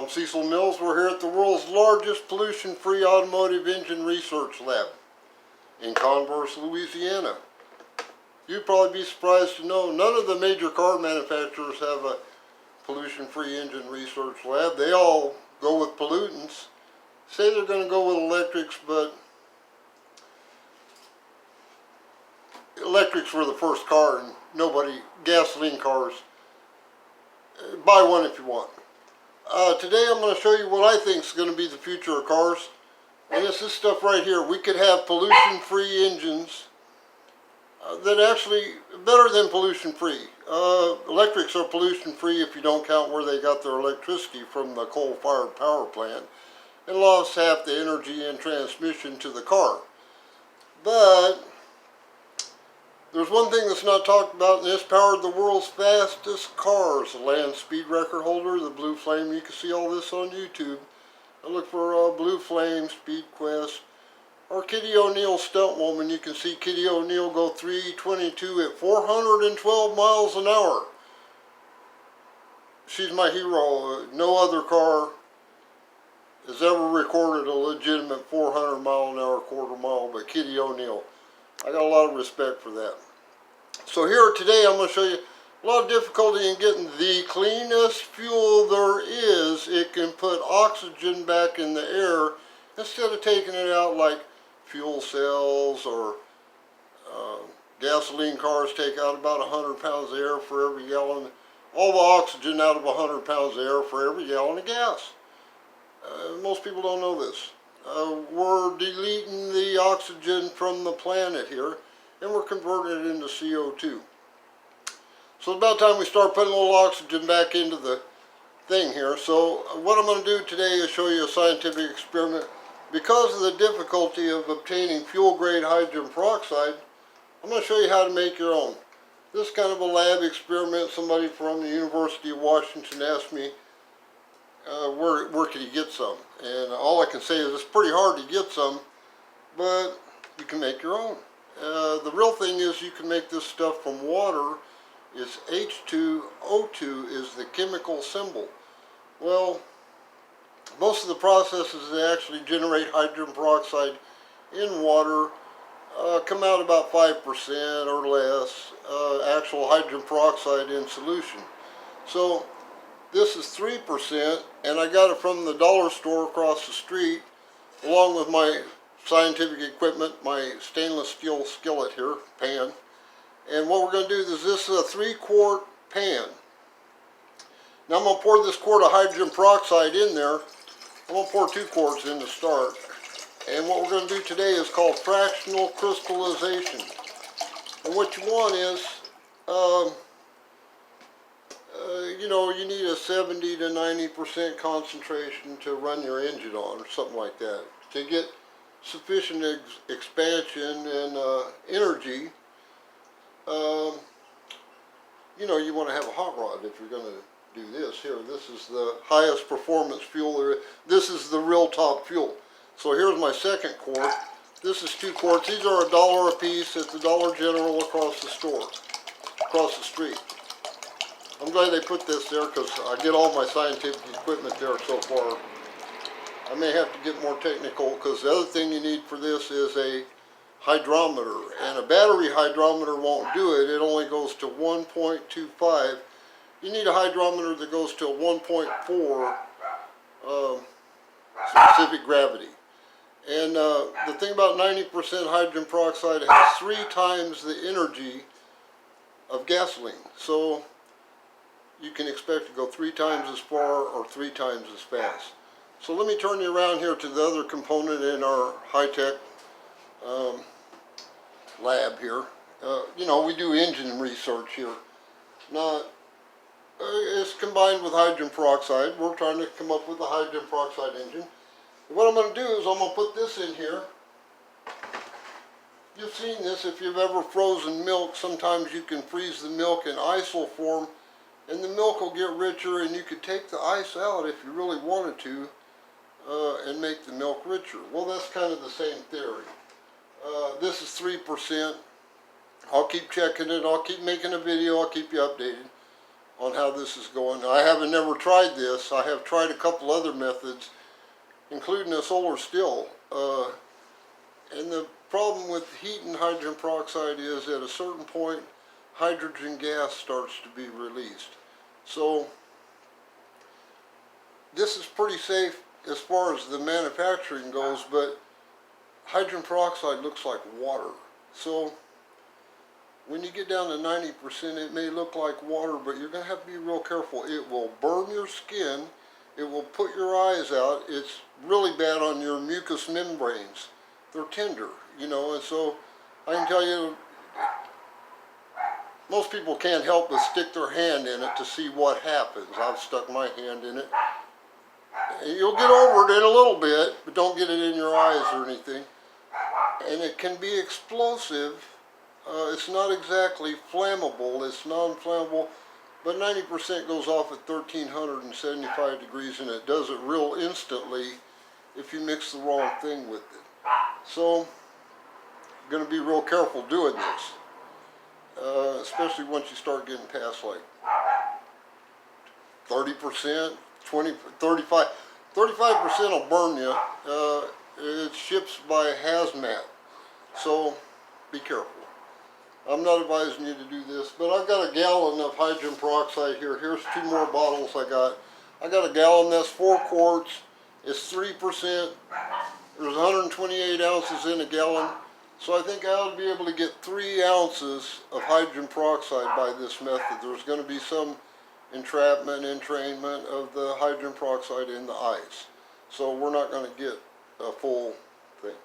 I'm Cecil Mills. We're here at the world's largest pollution-free automotive engine research lab in Converse, Louisiana. You'd probably be surprised to know none of the major car manufacturers have a pollution-free engine research lab. They all go with pollutants. Say they're going to go with electrics, but electrics were the first car, and gasoline cars. Buy one if you want. Today I'm going to show you what I think is going to be the future of cars. And it's this stuff right here. We could have pollution-free engines that actually better than pollution-free. Electrics are pollution-free if you don't count where they got their electricity from the coal-fired power plant, and lost half the energy and transmission to the car. But there's one thing that's not talked about, and this powered the world's fastest cars. The land speed record holder, the Blue Flame. You can see all this on YouTube. I look for Blue Flame, Speed Quest, or Kitty O'Neill Stunt Woman. You can see Kitty O'Neill go 322 at 412 miles an hour. She's my hero. No other car has ever recorded a legitimate 400 mile an hour quarter mile but Kitty O'Neill. I got a lot of respect for that. So here today I'm going to show you a lot of difficulty in getting the cleanest fuel there is. It can put oxygen back in the air instead of taking it out like fuel cells or gasoline cars take out about 100 pounds of air for every gallon. All the oxygen out of 100 pounds of air for every gallon of gas. Most people don't know this. We're deleting the oxygen from the planet here, and we're converting it into CO2. So it's about time we start putting a little oxygen back into the thing here. So what I'm going to do today is show you a scientific experiment. Because of the difficulty of obtaining fuel-grade hydrogen peroxide, I'm going to show you how to make your own. This is kind of a lab experiment. Somebody from the University of Washington asked me, where can you get some? And all I can say is it's pretty hard to get some, but you can make your own. The real thing is you can make this stuff from water. It's H202 is the chemical symbol. Well, most of the processes that actually generate hydrogen peroxide in water come out about 5% or less actual hydrogen peroxide in solution. So this is 3%, and I got it from the dollar store across the street, along with my scientific equipment, my stainless steel skillet here, pan. And what we're going to do is this is a 3-quart pan. Now I'm going to pour this quart of hydrogen peroxide in there. I'm going to pour 2 quarts in to start. And what we're going to do today is called fractional crystallization. And what you want is, you need a 70 to 90% concentration to run your engine on, or something like that. To get sufficient expansion and energy, you want to have a hot rod if you're going to do this. Here, this is the highest performance fuel there. This is the real top fuel. So here's my second quart. This is 2 quarts. These are $1 a piece at the Dollar General across the street. I'm glad they put this there because I get all my scientific equipment there so far. I may have to get more technical because the other thing you need for this is a hydrometer. And a battery hydrometer won't do it. It only goes to 1.25. You need a hydrometer that goes to 1.4 specific gravity. And the thing about 90% hydrogen peroxide, it has 3 times the energy of gasoline. So you can expect to go 3 times as far or 3 times as fast. So let me turn you around here to the other component in our high-tech lab here. We do engine research here. Now, it's combined with hydrogen peroxide. We're trying to come up with a hydrogen peroxide engine. What I'm going to do is I'm going to put this in here. You've seen this if you've ever frozen milk. Sometimes you can freeze the milk in ice form, and the milk will get richer, and you could take the ice out if you really wanted to and make the milk richer. Well, that's kind of the same theory. This is 3%. I'll keep checking it. I'll keep making a video. I'll keep you updated on how this is going. I haven't never tried this. I have tried a couple other methods, including a solar still. And the problem with heating hydrogen peroxide is at a certain point, hydrogen gas starts to be released. So this is pretty safe as far as the manufacturing goes, but hydrogen peroxide looks like water. So when you get down to 90%, it may look like water, but you're going to have to be real careful. It will burn your skin. It will put your eyes out. It's really bad on your mucous membranes. They're tender, you know, and so I can tell you, most people can't help but stick their hand in it to see what happens. I've stuck my hand in it. You'll get over it in a little bit, but don't get it in your eyes or anything. And it can be explosive. It's not exactly flammable. It's non-flammable, but 90% goes off at 1375 degrees, and it does it real instantly if you mix the wrong thing with it. So, you're going to be real careful doing this, especially once you start getting past like 30%, 20, 35, 35% will burn you. It ships by hazmat, so be careful. I'm not advising you to do this, but I've got a gallon of hydrogen peroxide here. Here's 2 more bottles I got. I got a gallon, that's 4 quarts. It's 3%. There's 128 ounces in a gallon. So I think I ought to be able to get 3 ounces of hydrogen peroxide by this method. There's going to be some entrapment, entrainment of the hydrogen peroxide in the ice. So we're not going to get a full thing.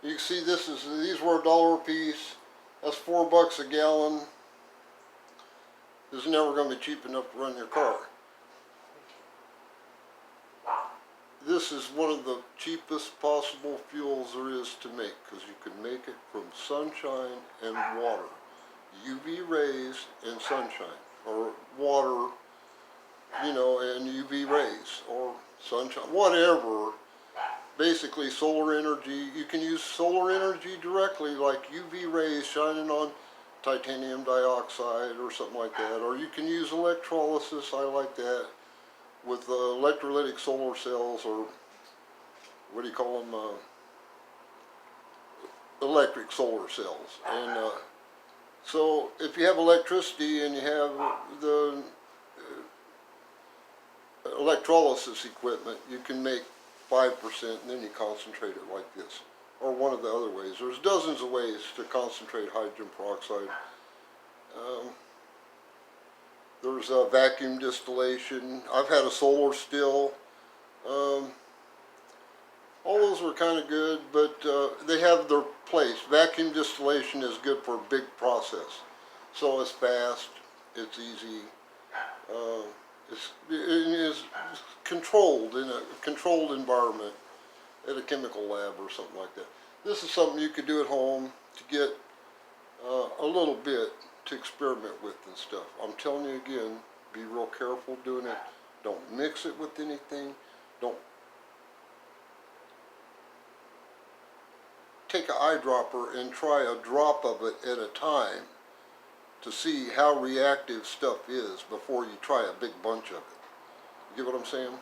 You can see these were $1 a piece. That's $4 a gallon. This is never going to be cheap enough to run your car. This is one of the cheapest possible fuels there is to make, because you can make it from sunshine and water. UV rays and sunshine, or water, you know, and UV rays, or sunshine, whatever. Basically solar energy. You can use solar energy directly, like UV rays shining on titanium dioxide or something like that, or you can use electrolysis, I like that, with electrolytic solar cells, or what do you call them, electric solar cells. And so if you have electricity and you have the electrolysis equipment, you can make 5% and then you concentrate it like this, or one of the other ways. There's dozens of ways to concentrate hydrogen peroxide. There's vacuum distillation. I've had a solar still. All those were kind of good, but they have their place. Vacuum distillation is good for a big process. So it's fast, it's easy, it is controlled in a controlled environment at a chemical lab or something like that. This is something you could do at home to get a little bit to experiment with and stuff. I'm telling you again, be real careful doing it. Don't mix it with anything. Don't take an eyedropper and try a drop of it at a time to see how reactive stuff is before you try a big bunch of it. You get what I'm saying?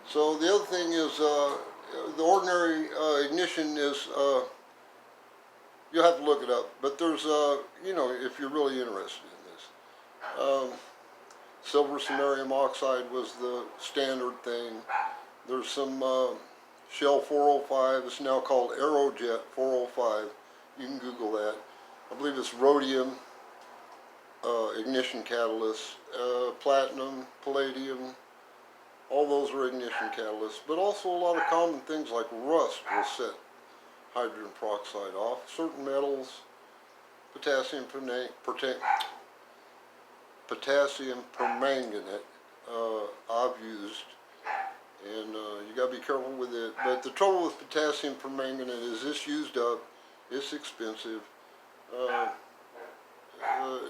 So the other thing is, the ordinary ignition is, you'll have to look it up, but there's, you know, if you're really interested in this. Silver samarium oxide was the standard thing. There's some Shell 405, it's now called Aerojet 405. You can Google that. I believe it's rhodium ignition catalysts, platinum, palladium, all those are ignition catalysts, but also a lot of common things like rust will set hydrogen peroxide off. Certain metals, potassium permanganate, I've used, and you got to be careful with it. But the trouble with potassium permanganate is it's used up, it's expensive.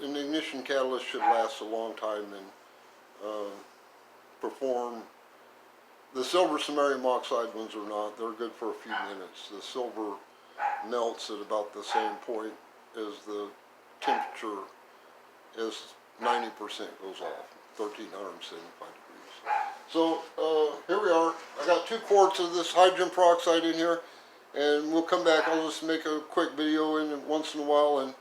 An ignition catalyst should last a long time and perform. The silver samarium oxide ones are not. They're good for a few minutes. The silver melts at about the same point as the temperature as 90% goes off, 1375 degrees. So here we are. I got 2 quarts of this hydrogen peroxide in here, and we'll come back. I'll just make a quick video once in a while, and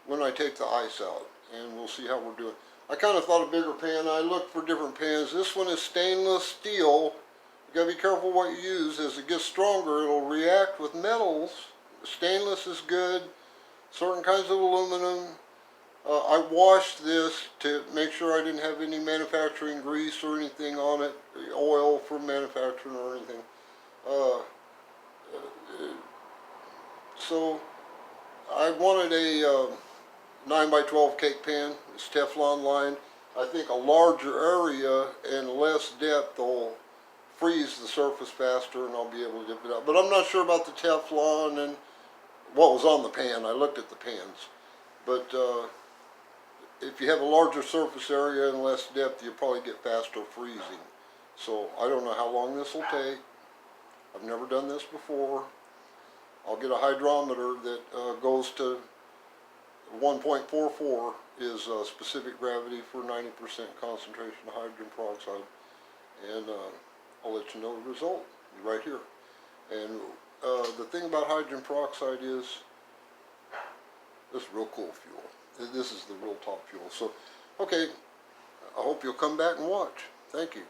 when I take the ice out, and we'll see how we're doing. I kind of thought a bigger pan. I looked for different pans. This one is stainless steel. You gotta be careful what you use. As it gets stronger, it'll react with metals. Stainless is good. Certain kinds of aluminum. I washed this to make sure I didn't have any manufacturing grease or anything on it, oil from manufacturing or anything. So I wanted a 9x12 cake pan. It's Teflon lined. I think a larger area and less depth will freeze the surface faster, and I'll be able to dip it out. But I'm not sure about the Teflon and what was on the pan. I looked at the pans. But if you have a larger surface area and less depth, you'll probably get faster freezing. So I don't know how long this will take. I've never done this before. I'll get a hydrometer that goes to 1.44 is specific gravity for 90% concentration of hydrogen peroxide. And I'll let you know the result right here. And the thing about hydrogen peroxide is it's real cool fuel. This is the real top fuel. So, okay, I hope you'll come back and watch. Thank you.